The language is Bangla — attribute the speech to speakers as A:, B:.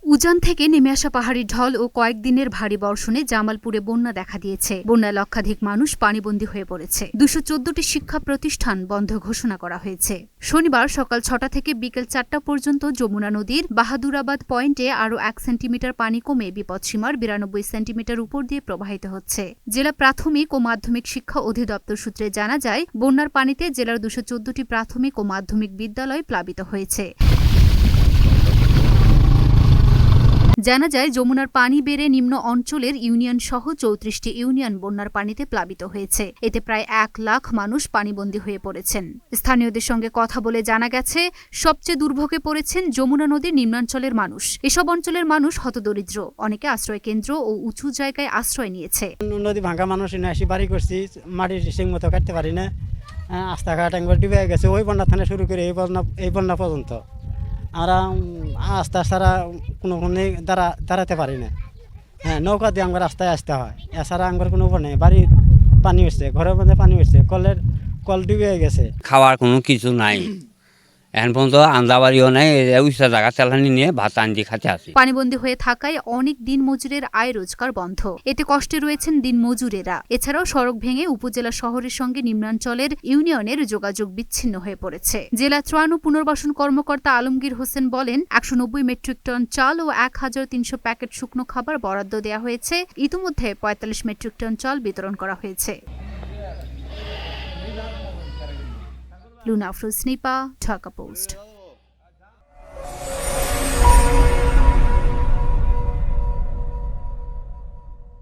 A: উজান থেকে নেমে আসা পাহাড়ি ঢল ও কয়েকদিনের ভারী বর্ষণে জামালপুরে বন্যা দেখা দিয়েছে। বন্যায় লক্ষাধিক মানুষ পানিবন্দী হয়ে পড়েছে। 214টি শিক্ষা প্রতিষ্ঠান বন্ধ ঘোষণা করা হয়েছে। শনিবার সকাল 6টা থেকে বিকেল 4টা পর্যন্ত যমুনা নদীর বাহাদুরাবাদ পয়েন্টে আরও 1 সেন্টিমিটার পানি কমে বিপদসীমার 92 সেন্টিমিটার উপর দিয়ে প্রবাহিত হচ্ছে। জেলা প্রাথমিক ও মাধ্যমিক শিক্ষা অধিদপ্তর সূত্রে জানা যায়, বন্যার পানিতে জেলার 214টি প্রাথমিক ও মাধ্যমিক বিদ্যালয় প্লাবিত হয়েছে। জানা যায়, যমুনার পানি বেড়ে নিম্ন অঞ্চলের ইউনিয়ন সহ 34টি ইউনিয়ন বন্যার পানিতে প্লাবিত হয়েছে। এতে প্রায় 1 লাখ মানুষ পানিবন্দী হয়ে পড়েছেন। স্থানীয়দের সঙ্গে কথা বলে জানা গেছে, সবচেয়ে দুর্ভোগে পড়েছেন যমুনা নদীর নিম্নাঞ্চলের মানুষ। এসব অঞ্চলের মানুষ হতদরিদ্র, অনেকে আশ্রয় কেন্দ্র ও উঁচু জায়গায় আশ্রয় নিয়েছে।
B: নদী ভাঙা মানুষ আসি বাড়ি করছি, মাটির ঠিক মতো কাটতে পারি না, রাস্তাঘাট একবার ডুবে গেছে। ওই বন্যা থেকে শুরু করে এই বন্যা পর্যন্ত আমরা আস্তে আস্তে কোনো দাঁড়াতে পারি না। নৌকা দিয়ে আমার রাস্তায় আসতে হয়, এছাড়া আমার কোনো উপায় নেই। বাড়ির পানি উঠছে, ঘরের মধ্যে পানি উঠছে, কল ডুবে গেছে।
C: খাওয়ার কোনো কিছু নাই, এখন পর্যন্ত আন্দাবাড়িও নাই। উচ্চা জায়গা চালানি নিয়ে ভাত আনজি খাতে আসি।
A: পানিবন্দী হয়ে থাকায় অনেক দিন মজুরের আয় রোজগার বন্ধ। এতে কষ্টে রয়েছেন দিন মজুরেরা। এছাড়াও সড়ক ভেঙে উপজেলা শহরের সঙ্গে নিম্নাঞ্চলের ইউনিয়নের যোগাযোগ বিচ্ছিন্ন হয়ে পড়েছে। জেলা ত্রাণ ও পুনর্বাসন কর্মকর্তা আলমগীর হোসেন বলেন, 190 মেট্রিক টন চাল ও 1300 প্যাকেট শুকনো খাবার বরাদ্দ দেওয়া হয়েছে। ইতিমধ্যে 45 মেট্রিক টন চাল বিতরণ করা হয়েছে। লুনা আফরোজ নিপা, ঢাকা পোস্ট।